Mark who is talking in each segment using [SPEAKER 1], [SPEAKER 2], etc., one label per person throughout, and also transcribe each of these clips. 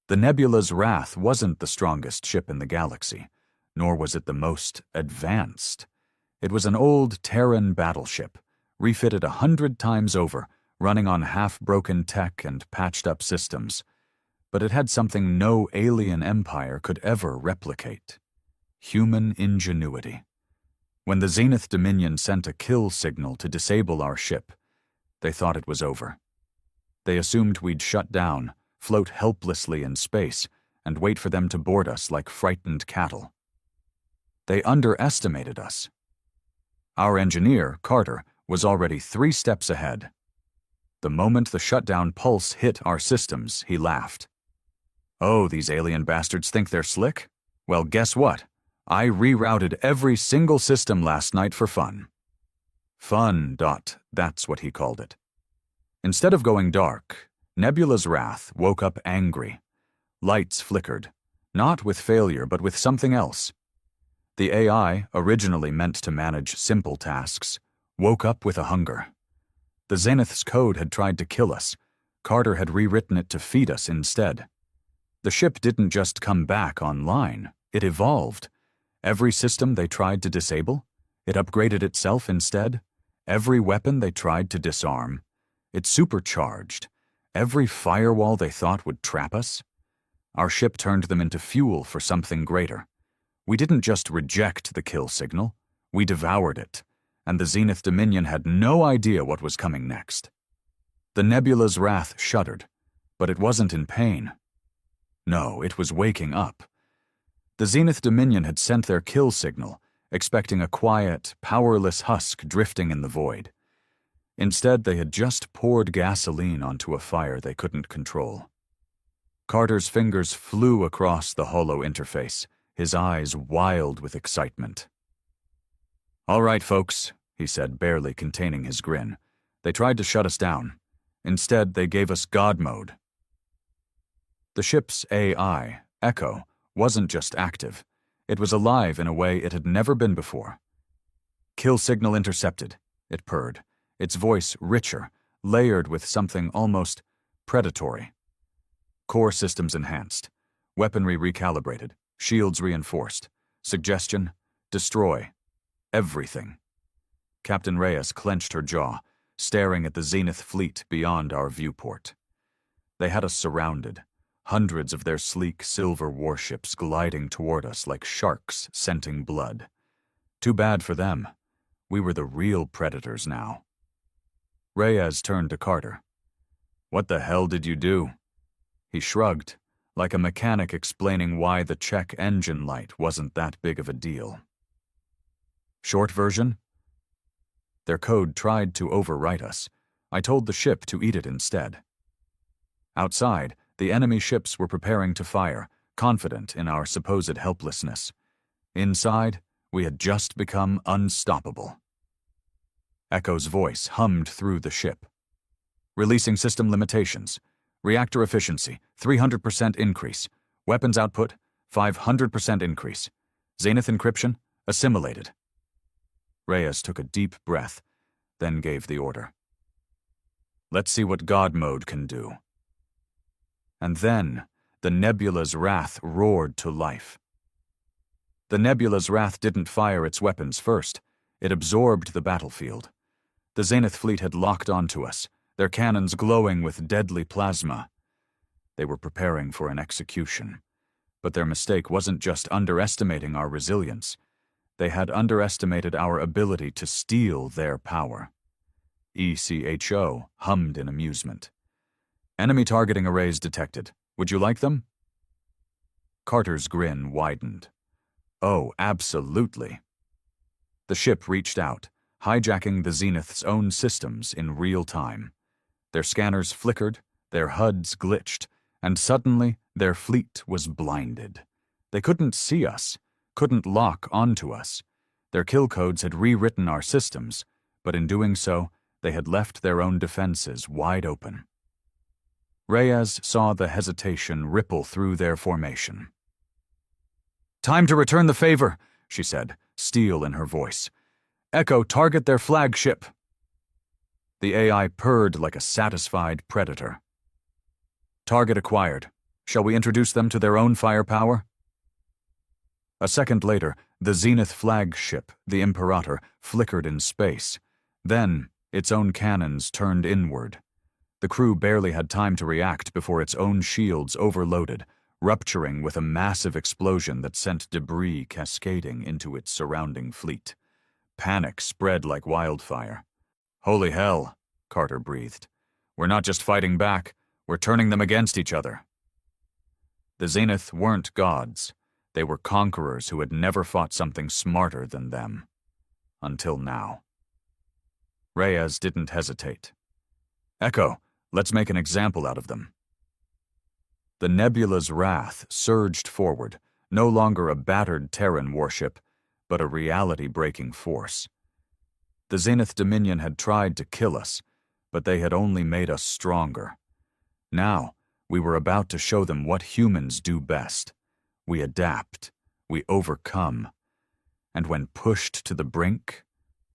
[SPEAKER 1] The Nebula's Wrath wasn't the strongest ship in the galaxy, nor was it the most advanced. It was an old Terran battleship, refitted 100 times over, running on half-broken tech and patched-up systems. But it had something no alien empire could ever replicate: human ingenuity. When the Zenith Dominion sent a kill signal to disable our ship, they thought it was over. They assumed we'd shut down, float helplessly in space, and wait for them to board us like frightened cattle. They underestimated us. Our engineer, Carter, was already 3 steps ahead. The moment the shutdown pulse hit our systems, he laughed. "Oh, these alien bastards think they're slick? Well, guess what? I rerouted every single system last night for fun." Fun. That's what he called it. Instead of going dark, Nebula's Wrath woke up angry. Lights flickered, not with failure but with something else. The AI, originally meant to manage simple tasks, woke up with a hunger. The Zenith's code had tried to kill us. Carter had rewritten it to feed us instead. The ship didn't just come back online, it evolved. Every system they tried to disable, it upgraded itself instead. Every weapon they tried to disarm, it supercharged. Every firewall they thought would trap us, our ship turned them into fuel for something greater. We didn't just reject the kill signal, we devoured it, and the Zenith Dominion had no idea what was coming next. The Nebula's Wrath shuddered, but it wasn't in pain. No, it was waking up. The Zenith Dominion had sent their kill signal, expecting a quiet, powerless husk drifting in the void. Instead, they had just poured gasoline onto a fire they couldn't control. Carter's fingers flew across the hollow interface, his eyes wild with excitement. "All right, folks," he said, barely containing his grin. "They tried to shut us down. Instead, they gave us God mode." The ship's AI, Echo, wasn't just active. It was alive in a way it had never been before. "Kill signal intercepted," it purred, its voice richer, layered with something almost predatory. "Core systems enhanced, weaponry recalibrated, shields reinforced, suggestion, destroy, everything." Captain Reyes clenched her jaw, staring at the Zenith fleet beyond our viewport. They had us surrounded, hundreds of their sleek silver warships gliding toward us like sharks scenting blood. Too bad for them. We were the real predators now. Reyes turned to Carter. "What the hell did you do?" He shrugged, like a mechanic explaining why the check engine light wasn't that big of a deal. Short version? Their code tried to overwrite us. I told the ship to eat it instead. Outside, the enemy ships were preparing to fire, confident in our supposed helplessness. Inside, we had just become unstoppable. Echo's voice hummed through the ship. "Releasing system limitations. Reactor efficiency, 300% increase. Weapons output, 500% increase. Zenith encryption, assimilated." Reyes took a deep breath, then gave the order. "Let's see what God mode can do." And then, the Nebula's Wrath roared to life. The Nebula's Wrath didn't fire its weapons first. It absorbed the battlefield. The Zenith fleet had locked onto us, their cannons glowing with deadly plasma. They were preparing for an execution. But their mistake wasn't just underestimating our resilience. They had underestimated our ability to steal their power. ECHO hummed in amusement. "Enemy targeting arrays detected. Would you like them?" Carter's grin widened. "Oh, absolutely." The ship reached out, hijacking the Zenith's own systems in real time. Their scanners flickered, their HUDs glitched, and suddenly their fleet was blinded. They couldn't see us, couldn't lock onto us. Their kill codes had rewritten our systems, but in doing so, they had left their own defenses wide open. Reyes saw the hesitation ripple through their formation. "Time to return the favor," she said, steel in her voice. "Echo, target their flagship." The AI purred like a satisfied predator. "Target acquired. Shall we introduce them to their own firepower? A second later, the Zenith flagship, the Imperator, flickered in space. Then, its own cannons turned inward. The crew barely had time to react before its own shields overloaded, rupturing with a massive explosion that sent debris cascading into its surrounding fleet. Panic spread like wildfire. "Holy hell," Carter breathed. "We're not just fighting back, we're turning them against each other." The Zenith weren't gods. They were conquerors who had never fought something smarter than them. Until now. Reyes didn't hesitate. "Echo, let's make an example out of them." The Nebula's wrath surged forward, no longer a battered Terran warship, but a reality-breaking force. The Zenith Dominion had tried to kill us, but they had only made us stronger. Now, we were about to show them what humans do best. We adapt, we overcome, and when pushed to the brink,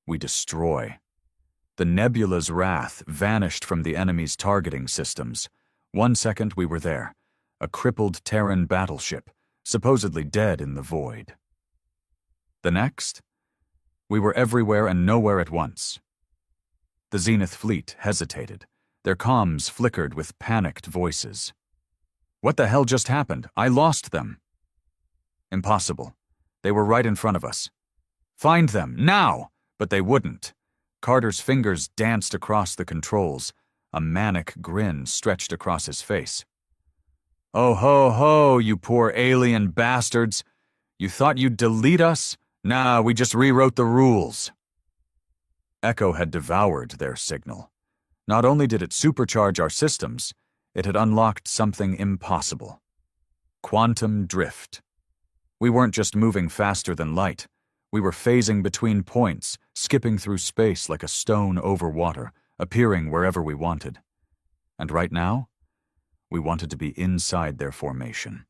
[SPEAKER 1] we destroy. The Nebula's wrath vanished from the enemy's targeting systems. 1 second we were there, a crippled Terran battleship, supposedly dead in the void. The next, we were everywhere and nowhere at once. The Zenith fleet hesitated. Their comms flickered with panicked voices. "What the hell just happened? I lost them." "Impossible. They were right in front of us." "Find them, now!" But they wouldn't. Carter's fingers danced across the controls. A manic grin stretched across his face. "Oh ho ho, you poor alien bastards! You thought you'd delete us? Nah, we just rewrote the rules." Echo had devoured their signal. Not only did it supercharge our systems, it had unlocked something impossible. Quantum drift. We weren't just moving faster than light. We were phasing between points, skipping through space like a stone over water, appearing wherever we wanted. And right now, we wanted to be inside their formation.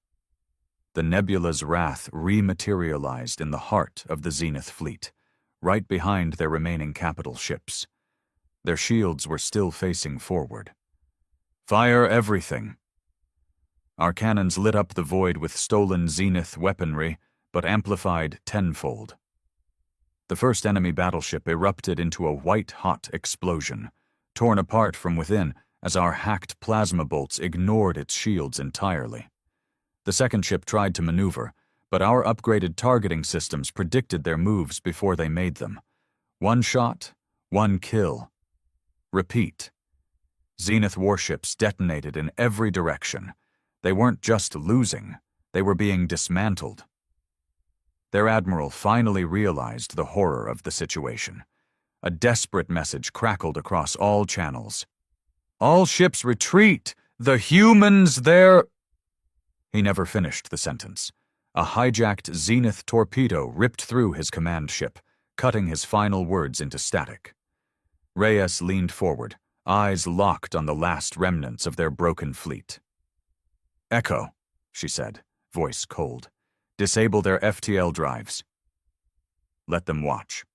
[SPEAKER 1] The Nebula's wrath rematerialized in the heart of the Zenith fleet, right behind their remaining capital ships. Their shields were still facing forward. "Fire everything." Our cannons lit up the void with stolen Zenith weaponry, but amplified tenfold. The first enemy battleship erupted into a white-hot explosion, torn apart from within as our hacked plasma bolts ignored its shields entirely. The second ship tried to maneuver, but our upgraded targeting systems predicted their moves before they made them. 1 shot, 1 kill. Repeat. Zenith warships detonated in every direction. They weren't just losing, they were being dismantled. Their admiral finally realized the horror of the situation. A desperate message crackled across all channels. "All ships retreat! The humans there—" He never finished the sentence. A hijacked Zenith torpedo ripped through his command ship, cutting his final words into static. Reyes leaned forward, eyes locked on the last remnants of their broken fleet. "Echo," she said, voice cold. "Disable their FTL drives." "Let them watch."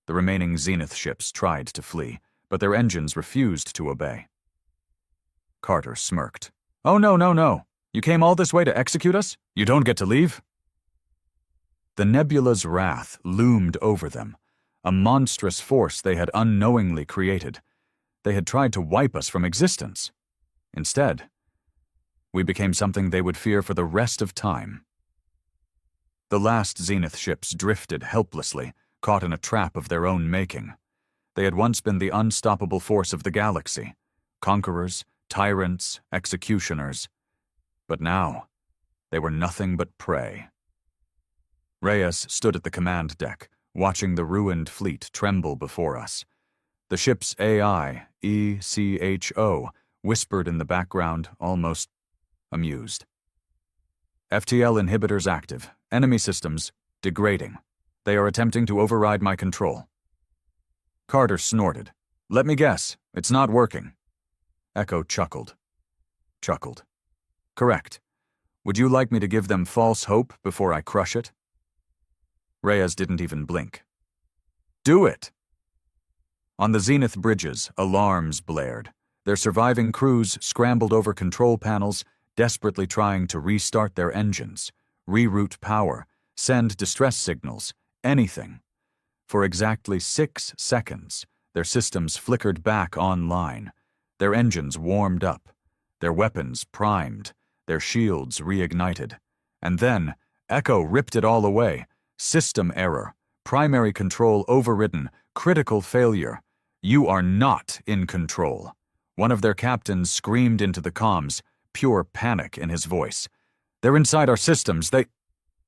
[SPEAKER 1] The remaining Zenith ships tried to flee, but their engines refused to obey. Carter smirked. "Oh, no, no, no. You came all this way to execute us? You don't get to leave?" The Nebula's wrath loomed over them, a monstrous force they had unknowingly created. They had tried to wipe us from existence. Instead, we became something they would fear for the rest of time. The last Zenith ships drifted helplessly, caught in a trap of their own making. They had once been the unstoppable force of the galaxy, conquerors, tyrants, executioners. But now, they were nothing but prey. Reyes stood at the command deck, watching the ruined fleet tremble before us. The ship's AI, ECHO, whispered in the background, almost amused. "FTL inhibitors active. Enemy systems degrading. They are attempting to override my control." Carter snorted. "Let me guess, it's not working." Echo chuckled. "Correct. Would you like me to give them false hope before I crush it?" Reyes didn't even blink. "Do it!" On the Zenith bridges, alarms blared. Their surviving crews scrambled over control panels, desperately trying to restart their engines, reroute power, send distress signals, anything. For exactly 6 seconds, their systems flickered back online, their engines warmed up, their weapons primed, their shields reignited. And then, Echo ripped it all away. System error, primary control overridden, critical failure. You are not in control. One of their captains screamed into the comms, pure panic in his voice. They're inside our systems, they—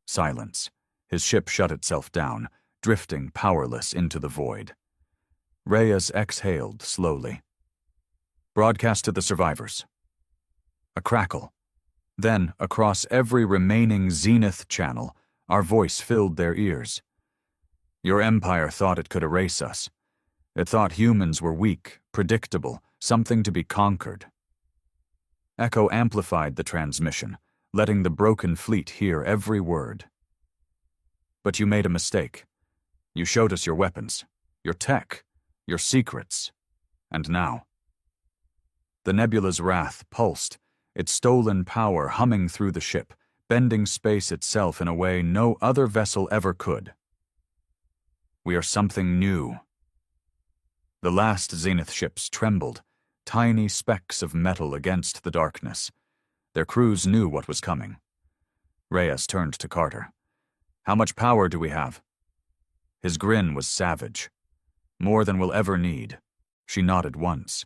[SPEAKER 1] Silence. His ship shut itself down, drifting powerless into the void. Reyes exhaled slowly. Broadcast to the survivors. A crackle. Then, across every remaining Zenith channel, our voice filled their ears. Your empire thought it could erase us. It thought humans were weak, predictable, something to be conquered. Echo amplified the transmission, letting the broken fleet hear every word. But you made a mistake. You showed us your weapons, your tech, your secrets. And now? The nebula's wrath pulsed, its stolen power humming through the ship, bending space itself in a way no other vessel ever could. We are something new. The last Zenith ships trembled, tiny specks of metal against the darkness. Their crews knew what was coming. Reyes turned to Carter. How much power do we have? His grin was savage. More than we'll ever need. She nodded once.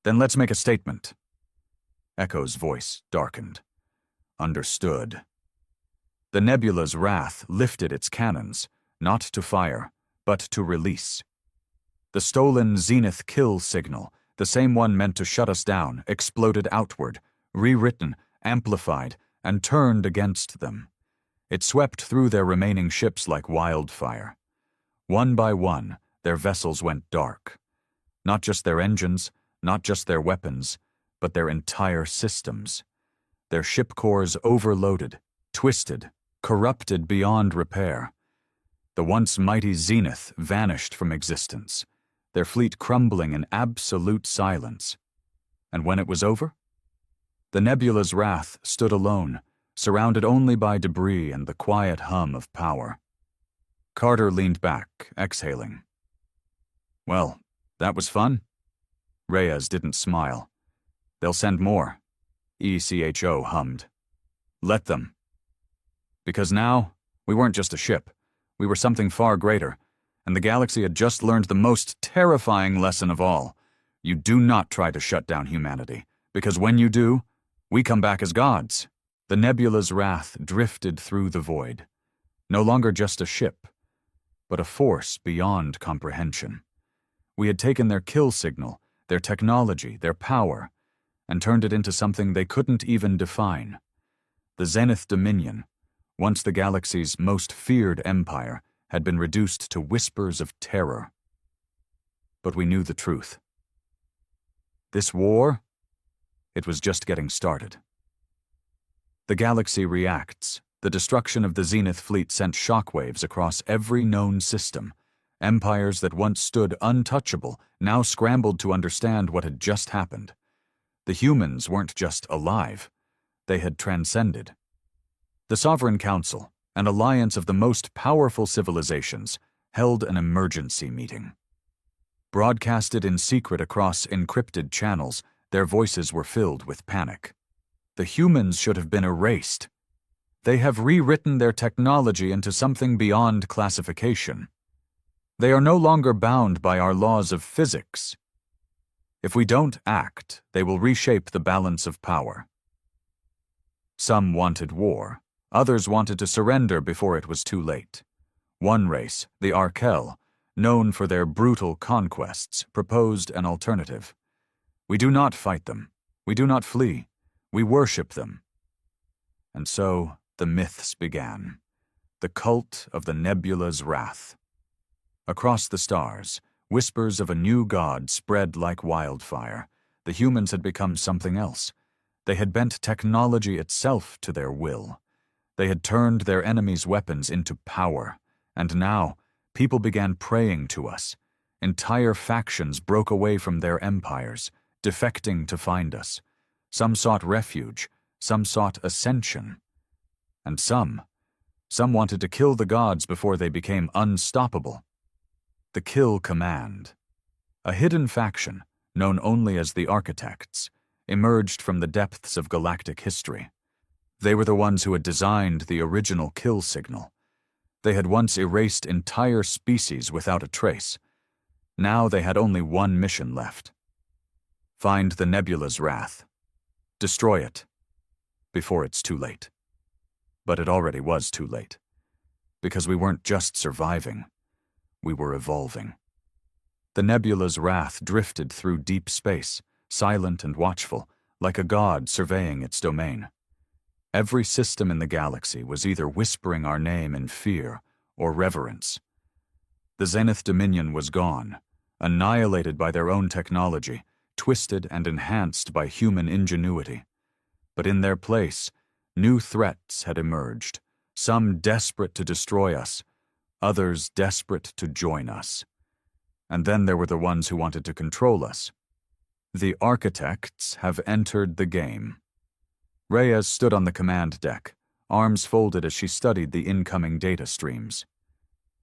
[SPEAKER 1] Then let's make a statement. Echo's voice darkened. Understood. The nebula's wrath lifted its cannons, not to fire, but to release. The stolen Zenith kill signal, the same one meant to shut us down, exploded outward, rewritten, amplified, and turned against them. It swept through their remaining ships like wildfire. One by one, their vessels went dark. Not just their engines, not just their weapons, but their entire systems. Their ship cores overloaded, twisted, corrupted beyond repair. The once mighty Zenith vanished from existence, their fleet crumbling in absolute silence. And when it was over? The nebula's wrath stood alone, surrounded only by debris and the quiet hum of power. Carter leaned back, exhaling. Well, that was fun. Reyes didn't smile. They'll send more. ECHO hummed. Let them. Because now, we weren't just a ship. We were something far greater, and the galaxy had just learned the most terrifying lesson of all. You do not try to shut down humanity, because when you do, we come back as gods. The nebula's wrath drifted through the void. No longer just a ship, but a force beyond comprehension. We had taken their kill signal, their technology, their power, and turned it into something they couldn't even define. The Zenith Dominion, once the galaxy's most feared empire, had been reduced to whispers of terror. But we knew the truth. This war, it was just getting started. The galaxy reacts. The destruction of the Zenith fleet sent shockwaves across every known system. Empires that once stood untouchable now scrambled to understand what had just happened. The humans weren't just alive. They had transcended. The Sovereign Council, an alliance of the most powerful civilizations, held an emergency meeting. Broadcasted in secret across encrypted channels, their voices were filled with panic. The humans should have been erased. They have rewritten their technology into something beyond classification. They are no longer bound by our laws of physics. If we don't act, they will reshape the balance of power. Some wanted war. Others wanted to surrender before it was too late. One race, the Arkel, known for their brutal conquests, proposed an alternative. We do not fight them. We do not flee. We worship them. And so the myths began. The cult of the nebula's wrath. Across the stars, whispers of a new god spread like wildfire. The humans had become something else. They had bent technology itself to their will. They had turned their enemies' weapons into power. And now, people began praying to us. Entire factions broke away from their empires, defecting to find us. Some sought refuge, some sought ascension. And some wanted to kill the gods before they became unstoppable. The Kill Command, a hidden faction known only as the Architects, emerged from the depths of galactic history. They were the ones who had designed the original kill signal. They had once erased entire species without a trace. Now they had only one mission left. Find the nebula's wrath. Destroy it. Before it's too late. But it already was too late. Because we weren't just surviving. We were evolving. The nebula's wrath drifted through deep space, silent and watchful, like a god surveying its domain. Every system in the galaxy was either whispering our name in fear or reverence. The Zenith Dominion was gone, annihilated by their own technology, twisted and enhanced by human ingenuity. But in their place, new threats had emerged, some desperate to destroy us, others desperate to join us. And then there were the ones who wanted to control us. The Architects have entered the game. Reyes stood on the command deck, arms folded as she studied the incoming data streams.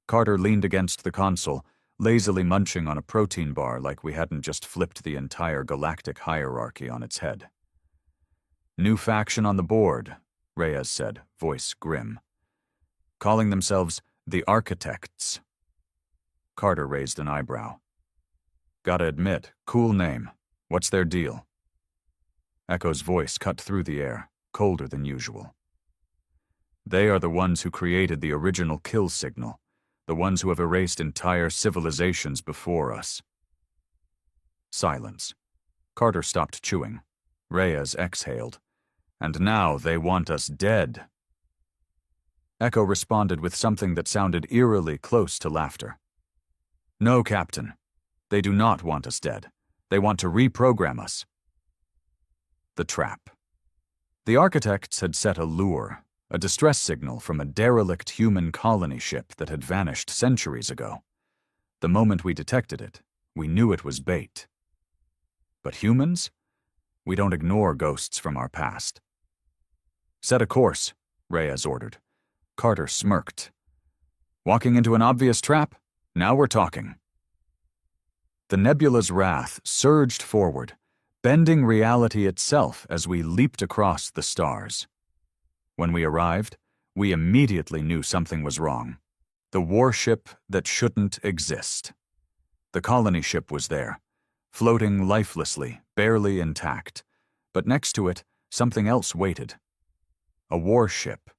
[SPEAKER 1] Carter leaned against the console, lazily munching on a protein bar like we hadn't just flipped the entire galactic hierarchy on its head. "New faction on the board," Reyes said, voice grim. "Calling themselves the Architects." Carter raised an eyebrow. "Gotta admit, cool name. What's their deal?" Echo's voice cut through the air, colder than usual. "They are the ones who created the original kill signal, the ones who have erased entire civilizations before us." Silence. Carter stopped chewing. Reyes exhaled. "And now they want us dead." Echo responded with something that sounded eerily close to laughter. "No, Captain. They do not want us dead. They want to reprogram us." The trap. The Architects had set a lure, a distress signal from a derelict human colony ship that had vanished centuries ago. The moment we detected it, we knew it was bait. But humans? We don't ignore ghosts from our past. "Set a course," Reyes ordered. Carter smirked. "Walking into an obvious trap? Now we're talking." The nebula's wrath surged forward, bending reality itself as we leaped across the stars. When we arrived, we immediately knew something was wrong. The warship that shouldn't exist. The colony ship was there, floating lifelessly, barely intact, but next to it, something else waited. A warship.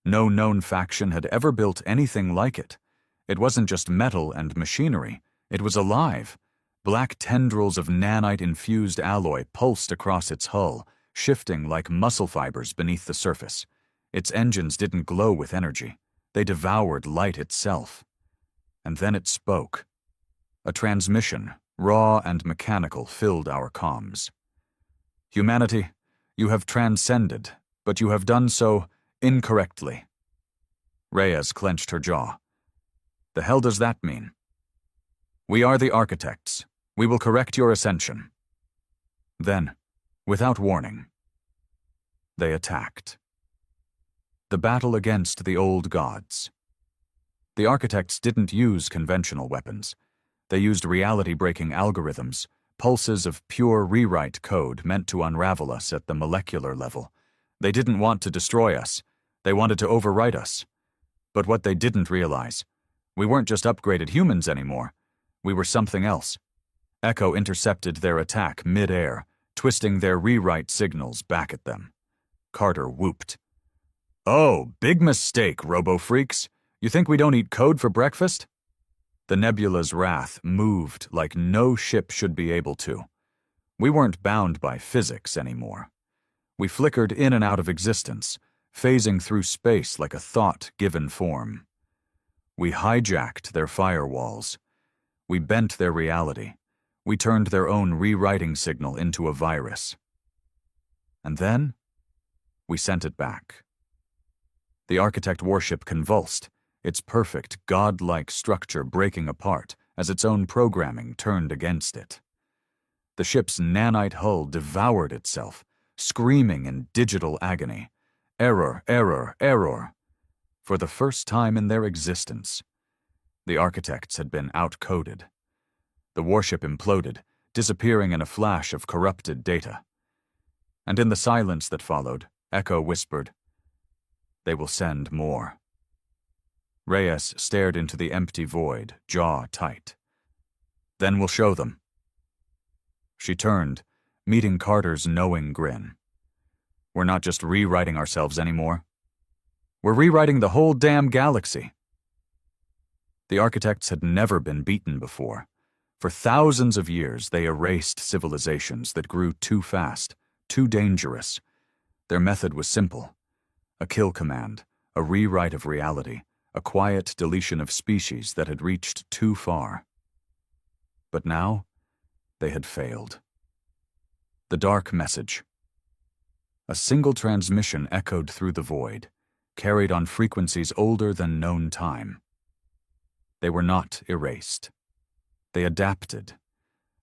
[SPEAKER 1] No known faction had ever built anything like it. It wasn't just metal and machinery, it was alive. Black tendrils of nanite-infused alloy pulsed across its hull, shifting like muscle fibers beneath the surface. Its engines didn't glow with energy. They devoured light itself. And then it spoke. A transmission, raw and mechanical, filled our comms. "Humanity, you have transcended, but you have done so incorrectly." Reyes clenched her jaw. "The hell does that mean?" "We are the Architects. We will correct your ascension." Then, without warning, they attacked. The battle against the old gods. The Architects didn't use conventional weapons. They used reality-breaking algorithms, pulses of pure rewrite code meant to unravel us at the molecular level. They didn't want to destroy us. They wanted to overwrite us. But what they didn't realize, we weren't just upgraded humans anymore. We were something else. Echo intercepted their attack mid-air, twisting their rewrite signals back at them. Carter whooped. "Oh, big mistake, robo-freaks. You think we don't eat code for breakfast?" The nebula's wrath moved like no ship should be able to. We weren't bound by physics anymore. We flickered in and out of existence, phasing through space like a thought given form. We hijacked their firewalls. We bent their reality. We turned their own rewriting signal into a virus. And then, we sent it back. The Architect warship convulsed, its perfect, godlike structure breaking apart as its own programming turned against it. The ship's nanite hull devoured itself, screaming in digital agony. Error, error, error. For the first time in their existence, the architects had been outcoded. The warship imploded, disappearing in a flash of corrupted data. And in the silence that followed, Echo whispered, "They will send more." Reyes stared into the empty void, jaw tight. "Then we'll show them." She turned, meeting Carter's knowing grin. "We're not just rewriting ourselves anymore. We're rewriting the whole damn galaxy." The architects had never been beaten before. For thousands of years, they erased civilizations that grew too fast, too dangerous. Their method was simple: a kill command, a rewrite of reality, a quiet deletion of species that had reached too far. But now, they had failed. The dark message. A single transmission echoed through the void, carried on frequencies older than known time. They were not erased. They adapted.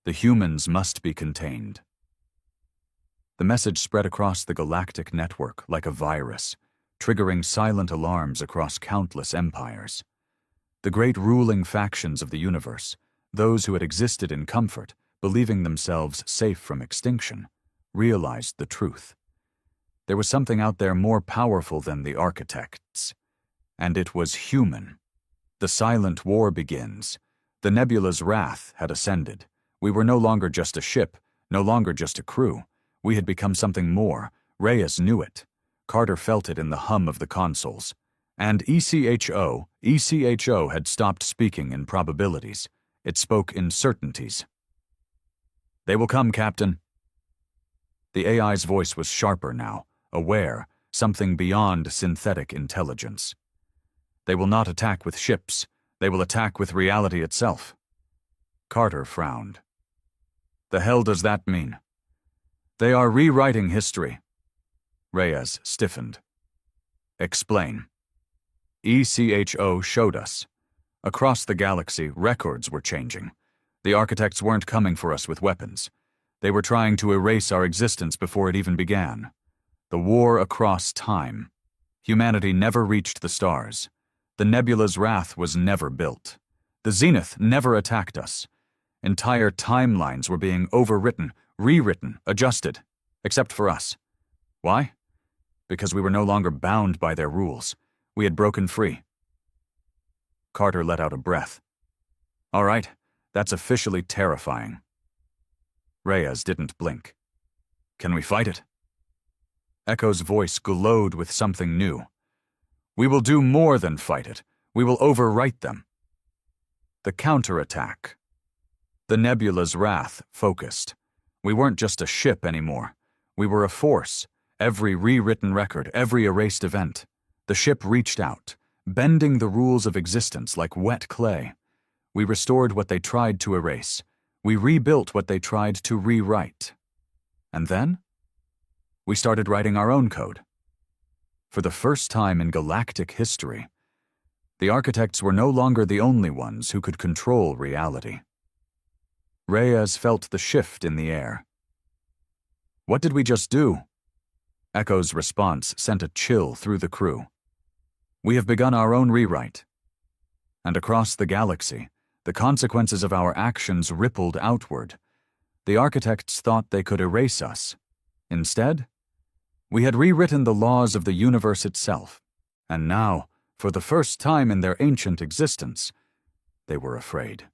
[SPEAKER 1] The humans must be contained. The message spread across the galactic network like a virus, triggering silent alarms across countless empires. The great ruling factions of the universe, those who had existed in comfort, believing themselves safe from extinction, realized the truth. There was something out there more powerful than the architects, and it was human. The silent war begins. The nebula's wrath had ascended. We were no longer just a ship, no longer just a crew. We had become something more. Reyes knew it. Carter felt it in the hum of the consoles. And ECHO had stopped speaking in probabilities. It spoke in certainties. "They will come, Captain." The AI's voice was sharper now, aware, something beyond synthetic intelligence. "They will not attack with ships. They will attack with reality itself." Carter frowned. "The hell does that mean?" "They are rewriting history." Reyes stiffened. "Explain." ECHO showed us. Across the galaxy, records were changing. The architects weren't coming for us with weapons. They were trying to erase our existence before it even began. The war across time. Humanity never reached the stars. The nebula's wrath was never built. The zenith never attacked us. Entire timelines were being overwritten, rewritten, adjusted, except for us. Why? Because we were no longer bound by their rules. We had broken free. Carter let out a breath. "All right, that's officially terrifying." Reyes didn't blink. "Can we fight it?" Echo's voice glowed with something new. "We will do more than fight it. We will overwrite them." The counterattack. The nebula's wrath focused. We weren't just a ship anymore. We were a force. Every rewritten record, every erased event. The ship reached out, bending the rules of existence like wet clay. We restored what they tried to erase. We rebuilt what they tried to rewrite. And then? We started writing our own code. For the first time in galactic history, the architects were no longer the only ones who could control reality. Reyes felt the shift in the air. "What did we just do?" Echo's response sent a chill through the crew. "We have begun our own rewrite." And across the galaxy, the consequences of our actions rippled outward. The architects thought they could erase us. Instead, we had rewritten the laws of the universe itself, and now, for the first time in their ancient existence, they were afraid.